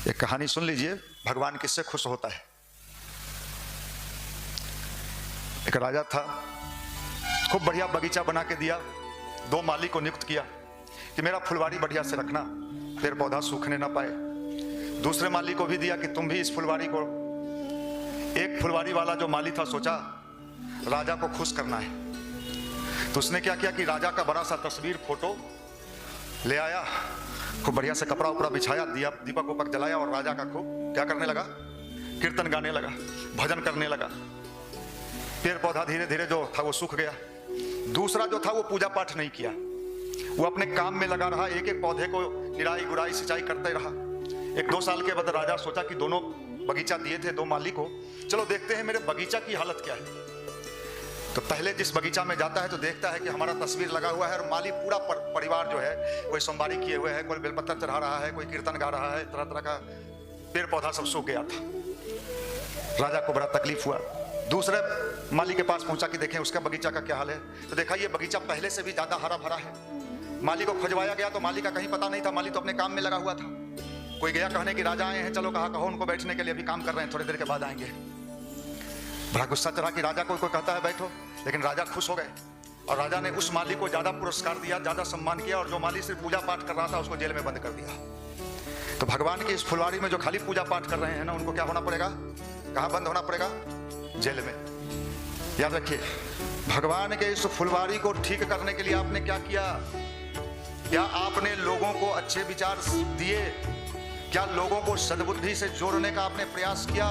एक कहानी सुन लीजिए, भगवान किससे खुश होता है। एक राजा था, खूब बढ़िया बगीचा बना के दिया, 2 माली को नियुक्त किया कि मेरा फुलवारी बढ़िया से रखना, पेड़ पौधा सूखने ना पाए। दूसरे माली को भी दिया कि तुम भी इस फुलवारी को। एक फुलवारी वाला जो माली था सोचा राजा को खुश करना है, तो उसने क्या किया कि राजा का बड़ा सा तस्वीर फोटो ले आया, खूब बढ़िया से कपड़ा उपड़ा बिछाया, दिया दीपक उपक जलाया और राजा का खूब क्या करने लगा, कीर्तन गाने लगा, भजन करने लगा। पेड़ पौधा धीरे धीरे जो था वो सूख गया। दूसरा जो था वो पूजा पाठ नहीं किया, वो अपने काम में लगा रहा, एक एक पौधे को निराई गुड़ाई सिंचाई करते रहा। 1-2 साल के बाद राजा सोचा कि दोनों बगीचा दिए थे 2 माली को, चलो देखते हैं मेरे बगीचा की हालत क्या है। तो पहले जिस बगीचा में जाता है तो देखता है कि हमारा तस्वीर लगा हुआ है और माली पूरा परिवार जो है, कोई सोमवारी किए हुए है, कोई बेलपत्र चढ़ा रहा है, कोई कीर्तन गा रहा है, तरह तरह का पेड़ पौधा सब सूख गया था। राजा को बड़ा तकलीफ हुआ। दूसरे माली के पास पहुंचा कि देखें उसका बगीचा का क्या हाल है। तो देखा ये बगीचा पहले से भी ज्यादा हरा भरा है। माली को खुजवाया गया तो माली का कहीं पता नहीं था, माली तो अपने काम में लगा हुआ था। कोई गया कहने कि राजा आए हैं, चलो कहो उनको बैठने के लिए, अभी काम कर रहे हैं, थोड़ी देर के बाद आएंगे। बड़ा गुस्सा चढ़ा कि राजा को कोई कहता है बैठो, लेकिन राजा खुश हो गए और राजा ने उस माली को ज्यादा पुरस्कार दिया, ज्यादा सम्मान किया, और जो माली सिर्फ पूजा पाठ कर रहा था उसको जेल में बंद कर दिया। तो भगवान की इस फुलवारी में जो खाली पूजा पाठ कर रहे हैं ना, उनको क्या होना पड़ेगा, कहाँ बंद होना पड़ेगा, जेल में। याद रखिए, भगवान के इस फुलवारी को ठीक करने के लिए आपने क्या किया? क्या आपने लोगों को अच्छे विचार दिए? क्या लोगों को सद्बुद्धि से जोड़ने का आपने प्रयास किया?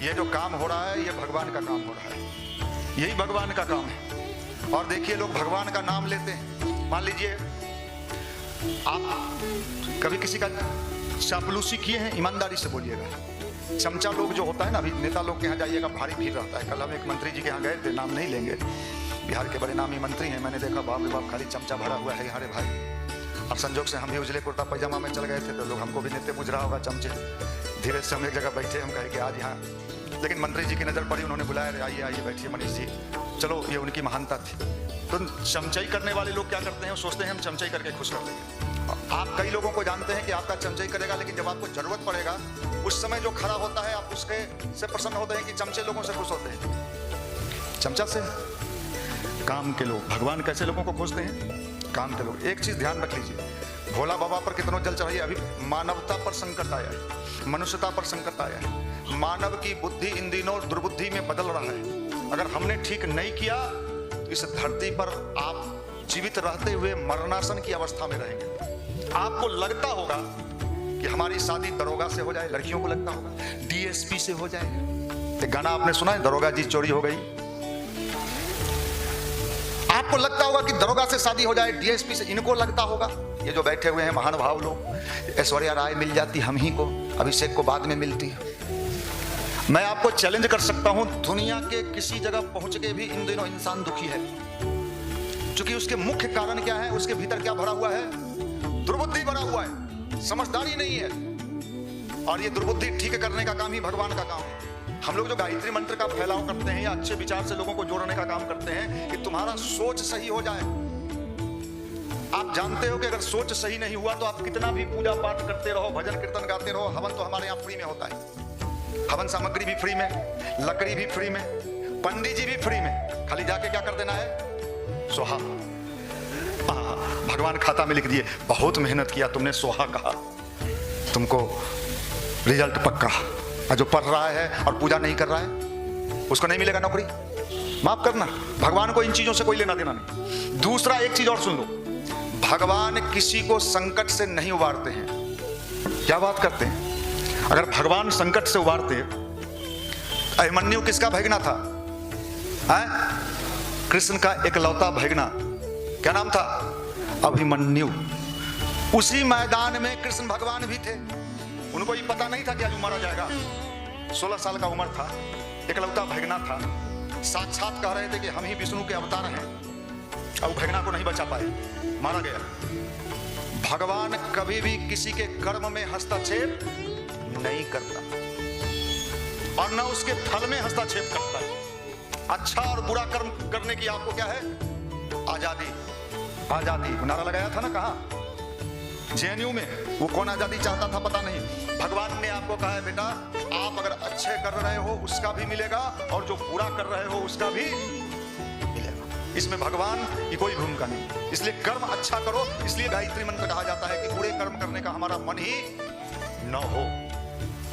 ये जो काम हो रहा है ये भगवान का काम हो रहा है, यही भगवान का काम है। और देखिए लोग भगवान का नाम लेते हैं। मान लीजिए आप कभी किसी का चापलूसी किए हैं? ईमानदारी से बोलिएगा। चमचा लोग जो होता है ना, अभी नेता लोग के यहाँ जाइएगा भारी भीड़ रहता है। कल हम एक मंत्री जी के यहाँ गए थे, नाम नहीं लेंगे, बिहार के बड़े नामी मंत्री हैं। मैंने देखा बाप रे बाप, खाली चमचा भरा हुआ है यहाँ रे भाई। और संजोग से हम भी उजले कुर्ता पैजामा में चल गए थे, तो लोग हमको भी नेते बुझ रहा होगा चमचे। धीरे से हम एक जगह बैठे, हम कहे कि आज यहाँ, लेकिन मंत्री जी की नज़र पड़ी, उन्होंने बुलाया, आइए आइए बैठिए मनीष जी। चलो ये उनकी महानता थी। तो चमचाई करने वाले लोग क्या करते हैं, सोचते हैं हम चमचाई करके खुश कर देंगे। आप कई लोगों को जानते हैं कि आपका चमचाई करेगा, लेकिन जब आपको जरूरत पड़ेगा उस समय जो खड़ा होता है आप उसके से प्रसन्न होते हैं कि चमचे लोगों से खुश होते हैं। चमचा से काम के लोग। भगवान कैसे लोगों को खोजते हैं? काम के लोग। एक चीज ध्यान रख लीजिए, भोला बाबा पर कितनों जल चढ़ाइए, अभी मानवता पर संकट आया है, मनुष्यता पर संकट आया है। मानव की बुद्धि इन दिनों दुर्बुद्धि में बदल रहा है। अगर हमने ठीक नहीं किया तो इस धरती पर आप जीवित रहते हुए मरणासन की अवस्था में रहेंगे। आपको लगता होगा कि हमारी शादी दरोगा से हो जाए, लड़कियों को लगता होगा डीएसपी से हो जाए। एक गाना आपने सुना है, दरोगा जी चोरी हो गई। आपको लगता होगा कि दरोगा से शादी हो जाए, डीएसपी से। इनको लगता होगा, ये जो बैठे हुए हैं महानुभाव लोग, ऐश्वर्या राय मिल जाती हम ही को, अभिषेक को बाद में मिलती। मैं आपको चैलेंज कर सकता हूं, दुनिया के किसी जगह पहुंच के भी इन दिनों इंसान दुखी है। क्योंकि उसके मुख्य कारण क्या है, उसके भीतर क्या भरा हुआ है? दुर्बुद्धि भरा हुआ है, समझदारी नहीं है। और ये दुर्बुद्धि ठीक करने का काम ही भगवान का काम है। हम लोग जो गायत्री मंत्र का फैलाव करते हैं या अच्छे विचार से लोगों को जोड़ने का काम करते हैं कि तुम्हारा सोच सही हो जाए। आप जानते हो कि अगर सोच सही नहीं हुआ तो आप कितना भी पूजा पाठ करते रहो, भजन कीर्तन गाते रहो, हवन तो हमारे यहाँ फ्री में होता है, हवन सामग्री भी फ्री में, लकड़ी भी फ्री में, पंडित जी भी फ्री में, खाली जाके क्या कर देना है, सोहा। भगवान खाता में लिख दिए, बहुत मेहनत किया तुमने, सोहा कहा, तुमको रिजल्ट पक्का। और जो पढ़ रहा है और पूजा नहीं कर रहा है उसको नहीं मिलेगा नौकरी। माफ करना, भगवान को इन चीजों से कोई लेना देना नहीं। दूसरा एक चीज और सुन लो, भगवान किसी को संकट से नहीं उबारते हैं। क्या बात करते हैं? अगर भगवान संकट से उबारते, अभिमन्यु किसका भगना था? कृष्ण का एकलौता भगना, क्या नाम था? अभिमन्यु। उसी मैदान में कृष्ण भगवान भी थे। उनको ये पता नहीं था कि आज मारा जाएगा। 16 साल का उम्र था, एकलौता भगना था, साक्षात कह रहे थे कि हम ही विष्णु के अवतार हैं, और भगना को नहीं बचा पाए, मारा गया। भगवान कभी भी किसी के कर्म में हस्तक्षेप नहीं करता और न उसके फल में हस्तक्षेप करता है। अच्छा और बुरा कर्म करने की आपको क्या है? आजादी। आजादी नारा लगाया था ना, कहा जेएनयू में, वो कौन आजादी चाहता था पता नहीं, को कहा है बेटा आप अगर अच्छे कर रहे हो उसका भी मिलेगा और जो बुरा कर रहे हो उसका भी मिलेगा। इसमें भगवान की कोई भूमिका नहीं। इसलिए कर्म अच्छा करो, इसलिए गायत्री मंत्र कहा जाता है कि बुरे कर्म करने का हमारा मन ही न हो।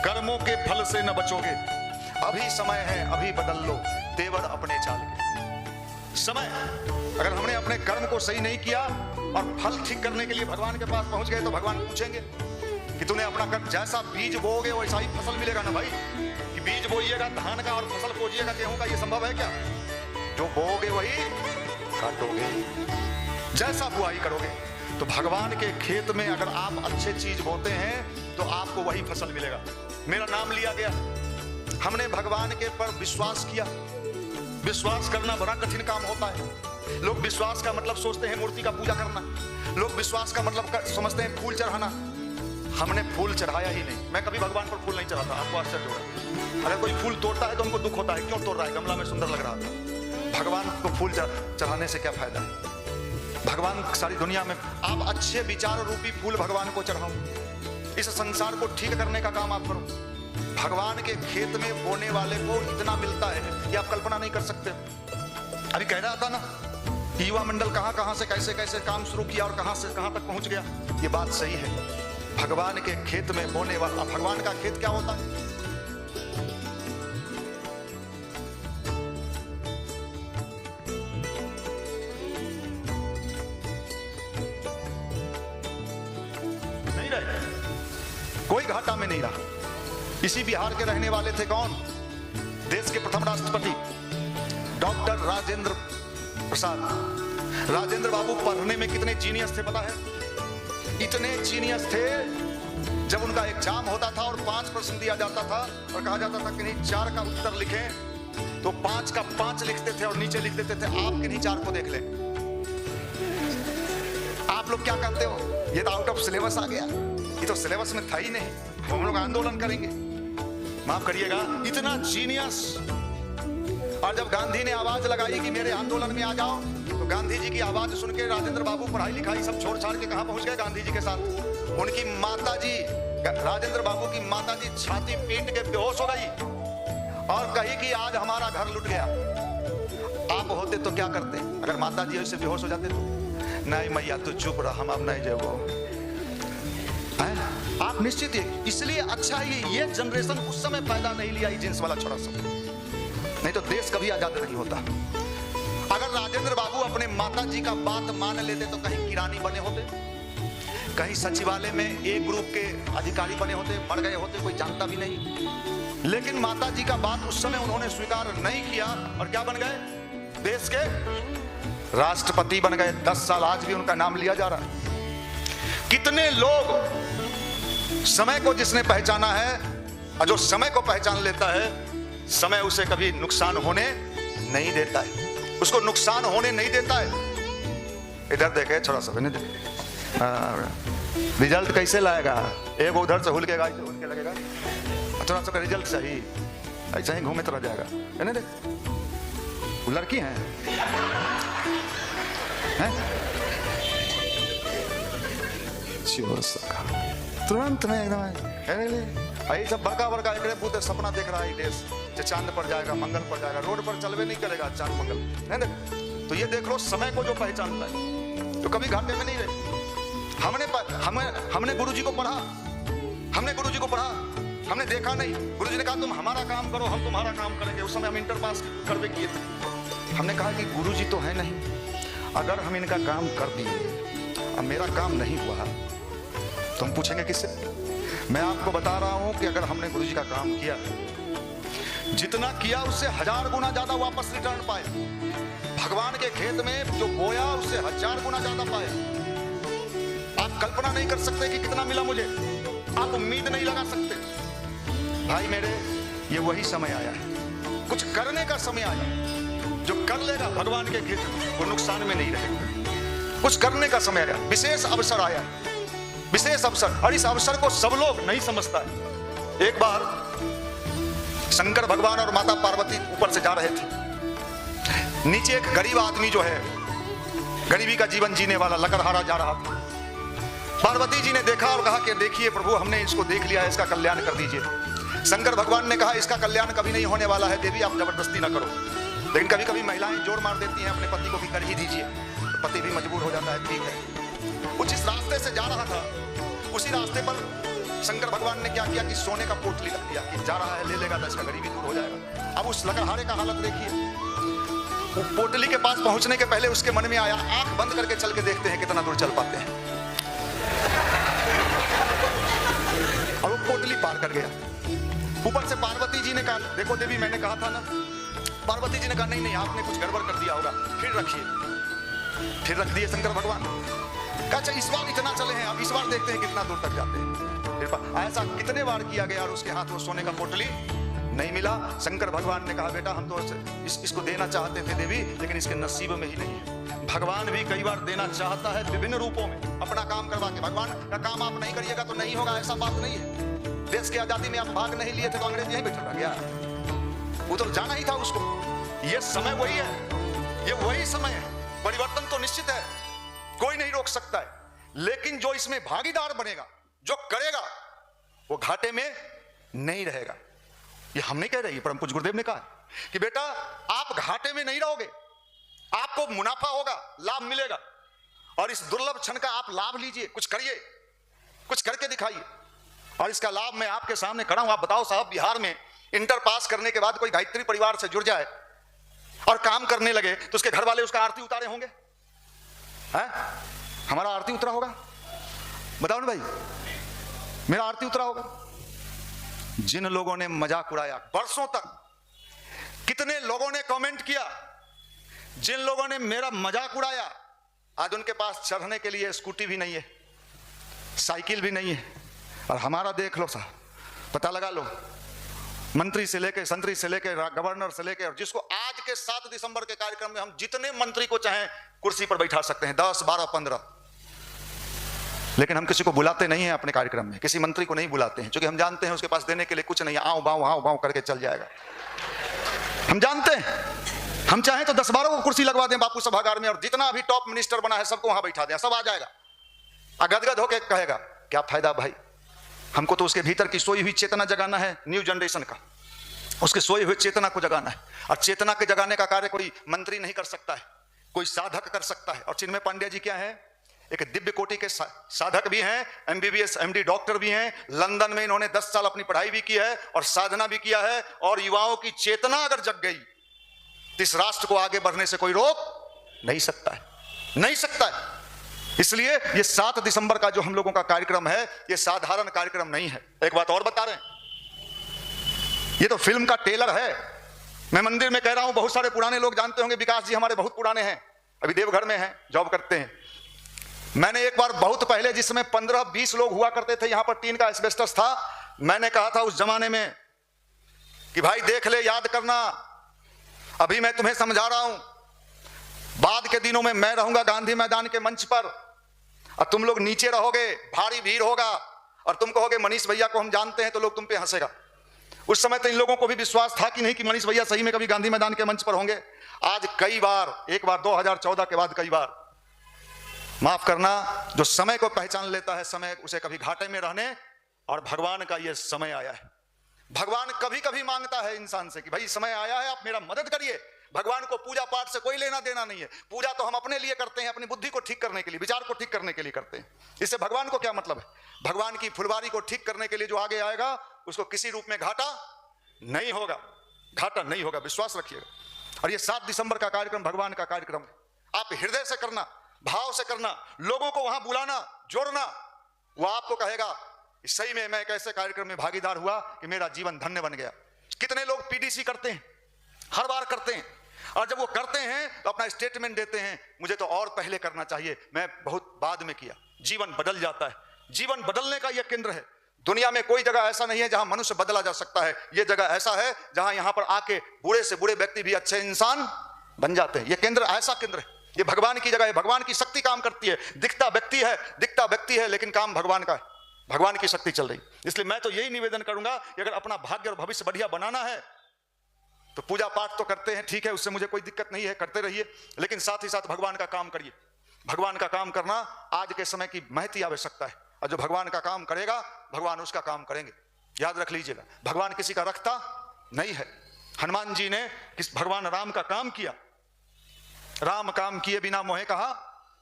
कर्मों के फल से न बचोगे, अभी समय है अभी बदल लो तेवर अपने चाल के। समय, अगर हमने अपने कर्म को सही नहीं किया और फल ठीक करने के लिए भगवान के पास पहुंच गए तो भगवान पूछेंगे कि तूने अपना कर्म, जैसा बीज बोओगे वैसा ही फसल मिलेगा ना भाई। कि बीज बोइएगा धान का और फसल बोइएगा गेहूं का, ये संभव है क्या? जो बोओगे वही काटोगे, जैसा बुआई करोगे। तो भगवान के खेत में अगर आप अच्छे चीज बोते हैं तो आपको वही फसल मिलेगा। मेरा नाम लिया गया, हमने भगवान के पर विश्वास किया। विश्वास करना बड़ा कठिन काम होता है। लोग विश्वास का मतलब सोचते हैं मूर्ति का पूजा करना, लोग विश्वास का मतलब समझते हैं फूल चढ़ाना। हमने फूल चढ़ाया ही नहीं। मैं कभी भगवान पर फूल नहीं चढ़ाता, आपको आश्चर्य होगा। अगर कोई फूल तोड़ता है तो हमको दुख होता है, क्यों तोड़ रहा है, गमला में सुंदर लग रहा था। भगवान को फूल चढ़ाने से क्या फायदा है? भगवान सारी दुनिया में, आप अच्छे विचार रूपी फूल भगवान को चढ़ाओ। इस संसार को ठीक करने का काम आप करो। भगवान के खेत में बोने वाले को इतना मिलता है कि आप कल्पना नहीं कर सकते। अभी कह रहा था ना, युवा मंडल कहां से कैसे कैसे काम शुरू किया और कहां से कहां तक पहुंच गया। ये बात सही है। भगवान के खेत में बोने वाला, भगवान का खेत क्या होता है? नहीं रहे, कोई घाटा में नहीं रहा। इसी बिहार के रहने वाले थे कौन? देश के प्रथम राष्ट्रपति डॉक्टर राजेंद्र प्रसाद। राजेंद्र बाबू पढ़ने में कितने जीनियस थे पता है? इतने जीनियस थे, जब उनका एग्जाम होता था और 5 प्रश्न दिया जाता था और कहा जाता था कि नहीं 4 का उत्तर लिखें, तो 5 का 5 लिखते थे और नीचे लिख देते थे आप किन्हीं 4 को देख लें। आप लोग क्या करते हो? ये तो आउट ऑफ सिलेबस आ गया, ये तो सिलेबस में था ही नहीं, हम लोग आंदोलन करेंगे। माफ करिएगा, इतना जीनियस। और जब गांधी ने आवाज लगाई कि मेरे आंदोलन में आ जाओ, तो गांधी जी की आवाज सुन के राजेंद्र बाबू पढ़ाई लिखाई सब छोड़ छाड़ के कहां पहुंच गए? गांधी जी के साथ। उनकी माताजी, राजेंद्र बाबू की माताजी छाती पीट के बेहोश हो गई और कही कि आज हमारा घर लुट गया। आप होते तो क्या करते अगर माताजी ऐसे बेहोश हो जाते? तो नहीं मैया तू चुप रहा, हम अब नहीं जाओ। आप निश्चित ही, इसलिए अच्छा ये जनरेशन उस समय पैदा नहीं लिया जींस वाला छोरा सब, नहीं तो देश कभी आजाद नहीं होता। अगर राजेंद्र बाबू अपने माता जी का बात मान लेते तो कहीं किरानी बने होते, कहीं सचिवालय में ए ग्रुप के अधिकारी बने होते, मर गए होते, कोई जानता भी नहीं। लेकिन माता जी का बात उस समय उन्होंने स्वीकार नहीं किया और क्या बन गए? देश के राष्ट्रपति बन गए। 10 साल आज भी उनका नाम लिया जा रहा है। कितने लोग, समय को जिसने पहचाना है और जो समय को पहचान लेता है, समय उसे कभी नुकसान होने नहीं देता है, उसको नुकसान होने नहीं देता है। इधर देखे छोड़ा सा, नहीं देखे रिजल्ट कैसे लाएगा? एक उधर से हुलकेगा, हुल के लगेगा, थोड़ा सा रिजल्ट सही, ऐसा ही घूमे तो रह जाएगा। नहीं देख, वो लड़की है, तुरंत में एकदम यही सब बड़का बड़का एक पूते सपना देख रहा है देश, चांद पर जाएगा, मंगल पर जाएगा, रोड पर चलवे नहीं करेगा चांद मंगल, नहीं देख। तो ये देख लो, समय को जो पहचानता है तो कभी घाटे में नहीं रहे। हमने गुरुजी को पढ़ा, हमने देखा नहीं। गुरुजी ने कहा तुम हमारा काम करो, हम तुम्हारा काम करेंगे। उस समय हम इंटर पास करवे किए थे। हमने कहा कि गुरुजी तो है नहीं, अगर हम इनका काम कर दिए, अब मेरा काम नहीं हुआ तो हम पूछेंगे किससे? मैं आपको बता रहा हूं कि अगर हमने गुरुजी का काम किया, जितना किया उससे 1000 गुना ज्यादा वापस रिटर्न पाए। भगवान के खेत में जो बोया उससे 1000 गुना ज्यादा पाया। आप कल्पना नहीं कर सकते कि कितना मिला मुझे, आप उम्मीद नहीं लगा सकते। भाई मेरे, ये वही समय आया है, कुछ करने का समय आया। जो कर लेगा भगवान के खेत में वो नुकसान में नहीं रहेगा। कुछ करने का समय आया, विशेष अवसर आया, विशेष अवसर। और इस अवसर को सब लोग नहीं समझता है। एक बार शंकर भगवान और माता पार्वती ऊपर से जा रहे थे। नीचे एक गरीब आदमी जो है, गरीबी का जीवन जीने वाला लकड़हारा जा रहा था। पार्वती जी ने देखा और कहा कि देखिए प्रभु, हमने इसको देख लिया है, इसका कल्याण कर दीजिए। शंकर भगवान ने कहा इसका कल्याण कभी नहीं होने वाला है देवी, आप जबरदस्ती ना करो। लेकिन कभी कभी महिलाएं जोर मार देती हैं अपने पति को भी कर ही दीजिए, तो पति भी मजबूर हो जाता है, ठीक है। वो जिस रास्ते से जा रहा था उसी रास्ते पर शंकर भगवान ने क्या किया कि सोने का पोटली रख दिया कि जा रहा है, ले लेगा तो इसका गरीबी दूर हो जाएगा। अब उस लकड़हारे का हालत देखिए, वो पोटली के पास पहुंचने के पहले उसके मन में आया आंख बंद करके चल के देखते हैं कितना दूर चल पाते हैं, और वो पोटली पार कर गया। ऊपर से पार्वती जी ने कहा देखो देवी, मैंने कहा था ना। पार्वती जी ने कहा नहीं नहीं, आपने कुछ गड़बड़ कर दिया होगा, फिर रखिए। फिर रख दिए शंकर भगवान। कहा अच्छा इस बार इतना चले हैं, अब इस बार देखते हैं कितना दूर तक जाते हैं। फिर ऐसा कितने बार किया गया और उसके हाथ में सोने का पोटली नहीं मिला। शंकर भगवान ने कहा बेटा हम तो इसको देना चाहते थे देवी, लेकिन इसके नसीब में ही नहीं है। भगवान भी कई बार देना चाहता है विभिन्न रूपों में, अपना काम करवा के। भगवान का काम आप नहीं करिएगा तो नहीं होगा, ऐसा बात नहीं है। देश की आजादी में आप भाग नहीं लिए थे तो अंग्रेज यहीं बैठा रह गया, वो तो जाना ही था उसको। ये समय वही है, ये वही समय है। परिवर्तन तो निश्चित है, कोई नहीं रोक सकता है, लेकिन जो इसमें भागीदार बनेगा, जो करेगा, वो घाटे में नहीं रहेगा। ये हम नहीं कह रहे, परम पूज्य गुरुदेव ने कहा कि बेटा आप घाटे में नहीं रहोगे, आपको मुनाफा होगा, लाभ मिलेगा, और इस दुर्लभ क्षण का आप लाभ लीजिए, कुछ करिए, कुछ करके दिखाइए। और इसका लाभ मैं आपके सामने खड़ा हूं। आप बताओ साहब, बिहार में इंटर पास करने के बाद कोई गायत्री परिवार से जुड़ जाए और काम करने लगे तो उसके घर वाले उसका आरती उतारे होंगे? हैं? हमारा आरती उतरा होगा? बताओ ना भाई, मेरा आरती उतरा होगा? जिन लोगों ने मजाक उड़ाया बरसों तक, कितने लोगों ने कमेंट किया, जिन लोगों ने मेरा मजाक उड़ाया, आज उनके पास चढ़ने के लिए स्कूटी भी नहीं है, साइकिल भी नहीं है। और हमारा देख लो साहब, पता लगा लो, मंत्री से लेकर, संतरी से लेकर, गवर्नर से लेकर, जिसको आज के 7 दिसंबर के कार्यक्रम में हम जितने मंत्री को चाहें कुर्सी पर बैठा सकते हैं, 10, 12, 15, लेकिन हम किसी को बुलाते नहीं हैं अपने कार्यक्रम में, किसी मंत्री को नहीं बुलाते हैं, क्योंकि हम जानते हैं उसके पास देने के लिए कुछ नहीं है, आओ बाओ करके चल जाएगा। हम जानते हैं, हम चाहें तो 10-12 को कुर्सी लगवा दें बापू सभागार में, और जितना अभी टॉप मिनिस्टर बना है सबको वहां बैठा दें, सब आ जाएगा, गदगद होकर कहेगा क्या फायदा भाई, हमको तो उसके भीतर की सोई हुई चेतना जगाना है, न्यू जनरेशन का, उसके सोई हुए चेतना को जगाना है। और चेतना के जगाने का कार्य कोई मंत्री नहीं कर सकता है, कोई साधक कर सकता है। और चिन्मय पांडे जी क्या है, एक दिव्य कोटि के साधक भी हैं, MBBS MD डॉक्टर भी हैं, लंदन में इन्होंने 10 साल अपनी पढ़ाई भी की है और साधना भी किया है। और युवाओं की चेतना अगर जग गई तो इस राष्ट्र को आगे बढ़ने से कोई रोक नहीं सकता है, नहीं सकता है। इसलिए ये 7 दिसंबर का जो हम लोगों का कार्यक्रम है, ये साधारण कार्यक्रम नहीं है। एक बात और बता रहे हैं, ये तो फिल्म का ट्रेलर है। मैं मंदिर में कह रहा हूं, बहुत सारे पुराने लोग जानते होंगे, विकास जी हमारे बहुत पुराने हैं, अभी देवघर में हैं, जॉब करते हैं। मैंने एक बार बहुत पहले, जिसमें 15-20 लोग हुआ करते थे, यहां पर टीन का एस्बेस्टस था, मैंने कहा था उस जमाने में कि भाई देख ले, याद करना, अभी मैं तुम्हें समझा रहा हूं, बाद के दिनों में मैं रहूंगा गांधी मैदान के मंच पर और तुम लोग नीचे रहोगे, भारी भीड़ होगा और तुम कहोगे मनीष भैया को हम जानते हैं, तो लोग तुम पे हंसेगा। उस समय तो इन लोगों को भी विश्वास था कि नहीं कि मनीष भैया सही में कभी गांधी मैदान के मंच पर होंगे। आज कई बार, एक बार 2014 के बाद कई बार, माफ करना, जो समय को पहचान लेता है, समय उसे कभी घाटे में रहने, और भगवान का यह समय आया है। भगवान कभी कभी मांगता है इंसान से कि भाई समय आया है, आप मेरा मदद करिए। भगवान को पूजा पाठ से कोई लेना देना नहीं है, पूजा तो हम अपने लिए करते हैं, अपनी बुद्धि को ठीक करने के लिए, विचार को ठीक करने के लिए करते हैं। इससे भगवान को क्या मतलब है? भगवान की फुलवारी को ठीक करने के लिए जो आगे आएगा उसको किसी रूप में घाटा नहीं होगा, घाटा नहीं होगा, विश्वास रखिएगा। और ये 7 दिसंबर का कार्यक्रम भगवान का कार्यक्रम है। आप हृदय से करना, भाव से करना, लोगों को वहां बुलाना, जोड़ना, वो आपको कहेगा सही में मैं एक ऐसे कार्यक्रम में भागीदार हुआ कि मेरा जीवन धन्य बन गया। कितने लोग PDC करते हैं, हर बार करते हैं, और जब वो करते हैं तो अपना स्टेटमेंट देते हैं, मुझे तो और पहले करना चाहिए, मैं बहुत बाद में किया। जीवन बदल जाता है, जीवन बदलने का यह केंद्र है। दुनिया में कोई जगह ऐसा नहीं है जहां मनुष्य बदला जा सकता है। यह जगह ऐसा है जहां यहां पर आके बूढ़े से बूढ़े व्यक्ति भी अच्छे इंसान बन जाते हैं। यह केंद्र ऐसा केंद्र है, यह भगवान की जगह है, भगवान की शक्ति काम करती है। दिखता व्यक्ति है लेकिन काम भगवान का है, भगवान की शक्ति चल रही। इसलिए मैं तो यही निवेदन करूंगा कि अगर अपना भाग्य और भविष्य बढ़िया बनाना है तो पूजा पाठ तो करते हैं, ठीक है, उससे मुझे कोई दिक्कत नहीं है, करते रहिए, लेकिन साथ ही साथ भगवान का काम करिए। भगवान का काम करना आज के समय की महती आवश्यकता है, और जो भगवान का काम करेगा भगवान उसका काम करेंगे। याद रख लीजिएगा, भगवान किसी का रखता नहीं है। हनुमान जी ने किस भगवान राम का काम किया, राम काम किए बिना मोहे कहा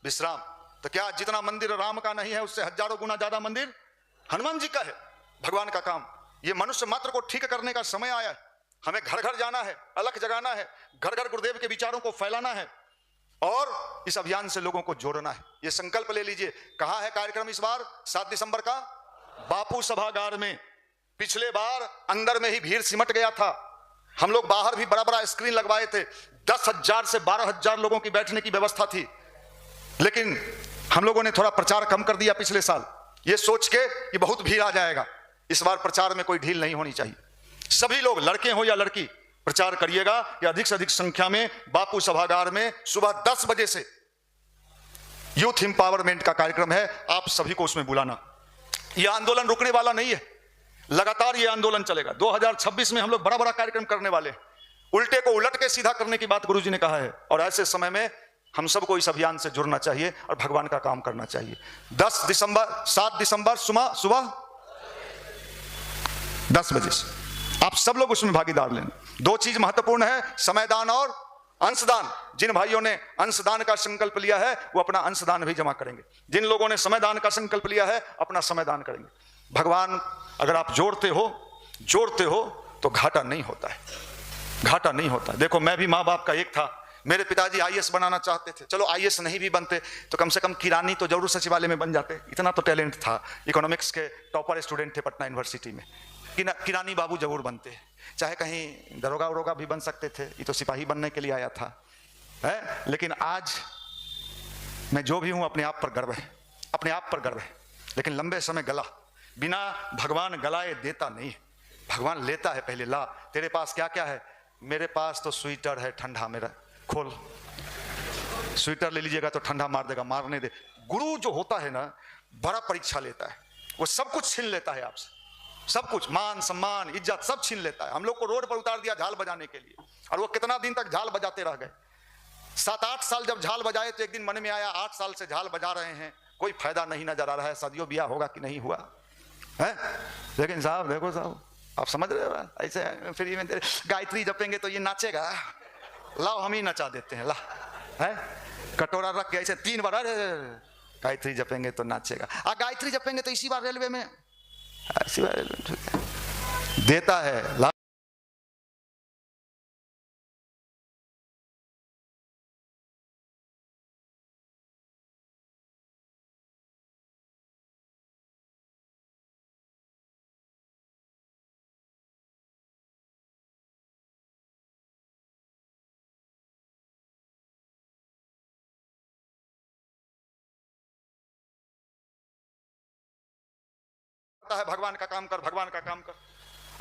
विश्राम। तो क्या जितना मंदिर राम का नहीं है उससे हजारों गुना ज्यादा मंदिर हनुमान जी का है। भगवान का काम, ये मनुष्य मात्र को ठीक करने का समय आया है। हमें घर घर जाना है, अलख जगाना है, घर घर गुरुदेव के विचारों को फैलाना है और इस अभियान से लोगों को जोड़ना है। ये संकल्प ले लीजिए। कहाँ है कार्यक्रम इस बार? 7 दिसंबर का बापू सभागार में। पिछले बार अंदर में ही भीड़ सिमट गया था, हम लोग बाहर भी बड़ा बड़ा स्क्रीन लगवाए थे, 10,000 से 12,000 लोगों की बैठने की व्यवस्था थी। लेकिन हम लोगों ने थोड़ा प्रचार कम कर दिया पिछले साल, ये सोच के कि बहुत भीड़ आ जाएगा। इस बार प्रचार में कोई ढील नहीं होनी चाहिए। सभी लोग, लड़के हो या लड़की, प्रचार करिएगा कि अधिक से अधिक संख्या में बापू सभागार में सुबह 10 बजे से यूथ एम्पावरमेंट का कार्यक्रम है, आप सभी को उसमें बुलाना। यह आंदोलन रुकने वाला नहीं है, लगातार यह आंदोलन चलेगा। 2026 में हम लोग बड़ा बड़ा कार्यक्रम करने वाले हैं। उल्टे को उलट के सीधा करने की बात गुरुजी ने कहा है, और ऐसे समय में हम सबको इस अभियान से जुड़ना चाहिए और भगवान का काम करना चाहिए। 7 दिसंबर सुबह 10 बजे से आप सब लोग उसमें भागीदार लेना। 2 चीज महत्वपूर्ण है, समयदान और अंशदान। जिन भाइयों ने अंशदान का संकल्प लिया है वो अपना अंशदान भी जमा करेंगे। जिन लोगों ने समयदान का संकल्प लिया है अपना समयदान करेंगे। भगवान, अगर आप जोड़ते हो तो घाटा नहीं होता है, घाटा नहीं होता। देखो, मैं भी माँ बाप का एक था, मेरे पिताजी आईएएस बनाना चाहते थे, चलो आईएएस नहीं भी बनते तो कम से कम किरानी तो जरूर सचिवालय में बन जाते, इतना तो टैलेंट था। इकोनॉमिक्स के टॉपर स्टूडेंट थे पटना यूनिवर्सिटी में, किरानी बाबू जरूर बनते, चाहे कहीं दरोगा उरोगा भी बन सकते थे, ये तो सिपाही बनने के लिए आया था है। लेकिन आज मैं जो भी हूं अपने आप पर गर्व है, अपने आप पर गर्व है। लेकिन लंबे समय गला, बिना भगवान गलाए देता नहीं है, भगवान लेता है। पहले ला, तेरे पास क्या क्या है? मेरे पास तो स्वेटर है ठंडा, मेरा खोल, स्वेटर ले लीजिएगा तो ठंडा मार देगा, मारने दे। गुरु जो होता है ना, बड़ा परीक्षा लेता है, वो सब कुछ छीन लेता है आपसे, सब कुछ, मान सम्मान इज्जत सब छीन लेता है। हम लोग को रोड पर उतार दिया झाल बजाने के लिए, और वो कितना दिन तक झाल बजाते रह गए। 7-8 साल जब झाल बजाए तो एक दिन मन में आया 8 साल से झाल बजा रहे हैं, कोई फायदा नहीं नजर आ रहा है, शादियों ब्याह होगा कि नहीं हुआ है। लेकिन साहब देखो साहब, आप समझ रहे हो, ऐसे फ्री में गायत्री जपेंगे तो ये नाचेगा, लाओ हम ही नचा देते हैं, ला है कटोरा रख के ऐसे 3 बार, अरे गायत्री जपेंगे तो नाचेगा, गायत्री जपेंगे तो इसी बार रेलवे में, इसी बार रेलवे देता है, ला है भगवान का काम कर, भगवान का काम कर।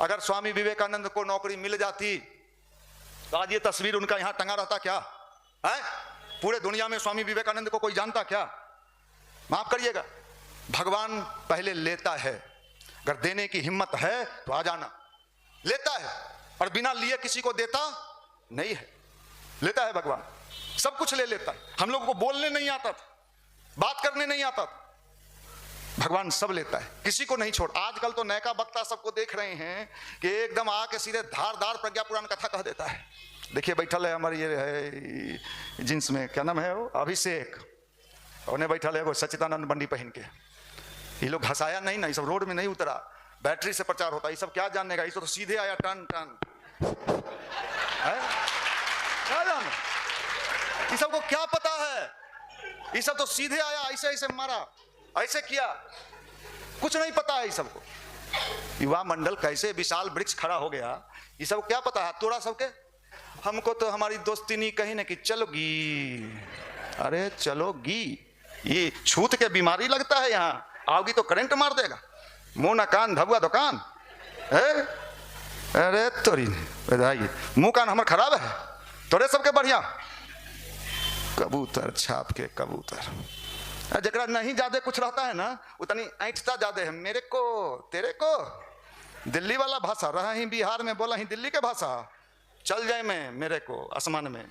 अगर स्वामी विवेकानंद को नौकरी मिल जाती तो आज ये तस्वीर उनका यहां टंगा रहता क्या है? पूरे दुनिया में स्वामी विवेकानंद को कोई जानता क्या? माफ करिएगा, भगवान पहले लेता है, अगर देने की हिम्मत है तो आ जाना। लेता है और बिना लिए किसी को देता नहीं है, लेता है भगवान, सब कुछ ले लेता है। हम लोगों को बोलने नहीं आता था, बात करने नहीं आता था, भगवान सब लेता है, किसी को नहीं छोड़। आजकल तो नैका बक्ता सबको देख रहे हैं कि एकदम आके सीधे धारदार प्रज्ञा पुराण कथा कह देता है। देखिए बैठल है हमारी ये है जींस में, क्या नाम है वो, अभिषेक, उन्हें बैठल है वो सच्चिदानंद बंडी पहन के। ये लोग हंसाया नहीं ना, ये सब रोड में नहीं उतरा, बैटरी से प्रचार होता है, ये सब क्या जानने का, ये तो सीधे आया टन टन है, क्या जाने, ये सबको क्या पता है, ये सब तो सीधे आया, ऐसे ऐसे मारा, ऐसे किया, कुछ नहीं पता है। ये सबको युवा मंडल कैसे विशाल वृक्ष खड़ा हो गया, ये सब क्या पता है, तोड़ा सबके। हमको तो हमारी दोस्ती नहीं कही ना कि चलोगी, अरे चलोगी, ये छूत के बीमारी लगता है, यहाँ आओगी तो करंट मार देगा, मुंह ना कान धबुआ दुकान है। अरे तोरी बधाई, मुंह कान हमारा खराब है, तोरे सबके बढ़िया, कबूतर छाप के कबूतर। जरा नहीं ज्यादा कुछ रहता है ना, उतनी ऐंठता ज्यादा है, मेरे को तेरे को, दिल्ली वाला भाषा रहा ही बिहार में, बोला ही दिल्ली के भाषा, चल जाए मैं मेरे को आसमान में,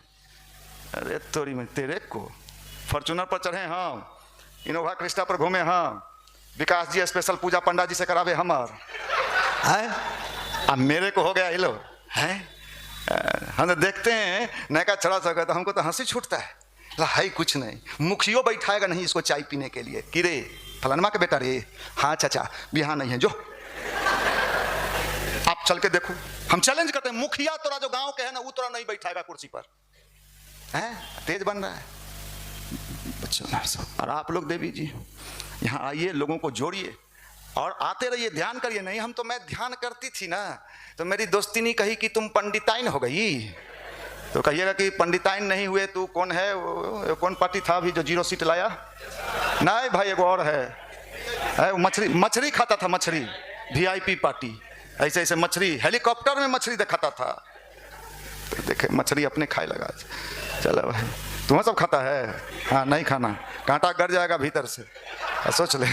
अरे तोरी में तेरे को, फॉर्चूनर पर चढ़े हाँ, इनोवा क्रिस्टा पर घूमे हाँ, विकास जी स्पेशल पूजा पंडा जी से करावे हमार है। अब मेरे को हो गया ये लो है, हम तो देखते हैं नैका चढ़ा सका तो हमको तो हंसी छूटता है, हाई कुछ नहीं, मुखियो बैठाएगा नहीं इसको चाय पीने के लिए कि रे फलानमा के बेटा रे, हाँ चाचा बिहार नहीं है जो, आप चल के देखो। हम चैलेंज करते हैं, मुखिया तोरा जो गांव के है ना वो तोरा नहीं बैठाएगा कुर्सी पर है, तेज बन रहा है बच्चों। और आप लोग देवी जी यहाँ आइए, लोगों को जोड़िए और आते रहिए, ध्यान करिए। नहीं हम तो, मैं ध्यान करती थी ना तो मेरी दोस्ती नहीं कही कि तुम पंडिताइन हो गई, तो कहिएगा कि पंडिताइन नहीं हुए तू कौन है, वो कौन पार्टी था अभी जो 0 सीट लाया, नहीं भाई एक और है वो मछली खाता था, मछली VIP पार्टी, ऐसे ऐसे मछली हेलीकॉप्टर में मछली दिखाता था, तो देखे मछली अपने खाए लगा। चलो भाई तुम्हें सब खाता है, हाँ नहीं खाना, कांटा गड़ जाएगा भीतर से, सोच ले।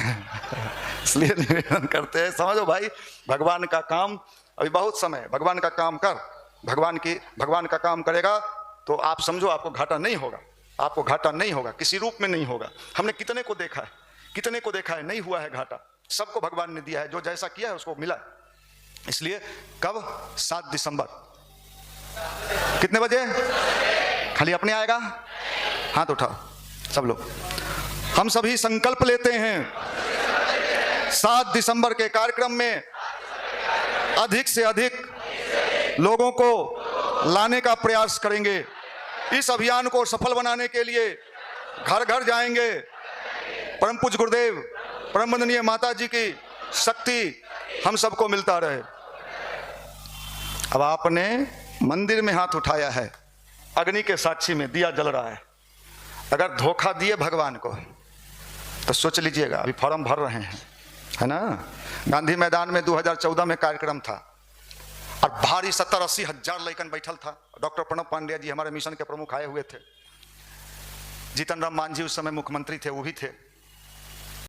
इसलिए निवेदन करते हैं, समझो भाई भगवान का काम अभी बहुत समय, भगवान का काम कर, भगवान का काम करेगा तो आप समझो आपको घाटा नहीं होगा, आपको घाटा नहीं होगा, किसी रूप में नहीं होगा। हमने कितने को देखा है नहीं हुआ है घाटा, सबको भगवान ने दिया है, जो जैसा किया है उसको मिला। इसलिए कब 7 दिसंबर कितने बजे, खाली अपने आएगा, हाथ उठाओ सब लोग, हम सभी संकल्प लेते हैं 7 दिसंबर के कार्यक्रम में अधिक से अधिक लोगों को लाने का प्रयास करेंगे। इस अभियान को सफल बनाने के लिए घर घर जाएंगे। परम पूज्य गुरुदेव परम वंदनीय माता जी की शक्ति हम सबको मिलता रहे। अब आपने मंदिर में हाथ उठाया है, अग्नि के साक्षी में दिया जल रहा है, अगर धोखा दिए भगवान को तो सोच लीजिएगा। अभी फॉर्म भर रहे हैं है ना, गांधी मैदान में 2014 में कार्यक्रम था और भारी 70-80 हजार लड़कन बैठल था। डॉक्टर प्रणब पांड्या जी हमारे मिशन के प्रमुख आए हुए थे, जीतन राम मांझी उस समय मुख्यमंत्री थे, वो भी थे।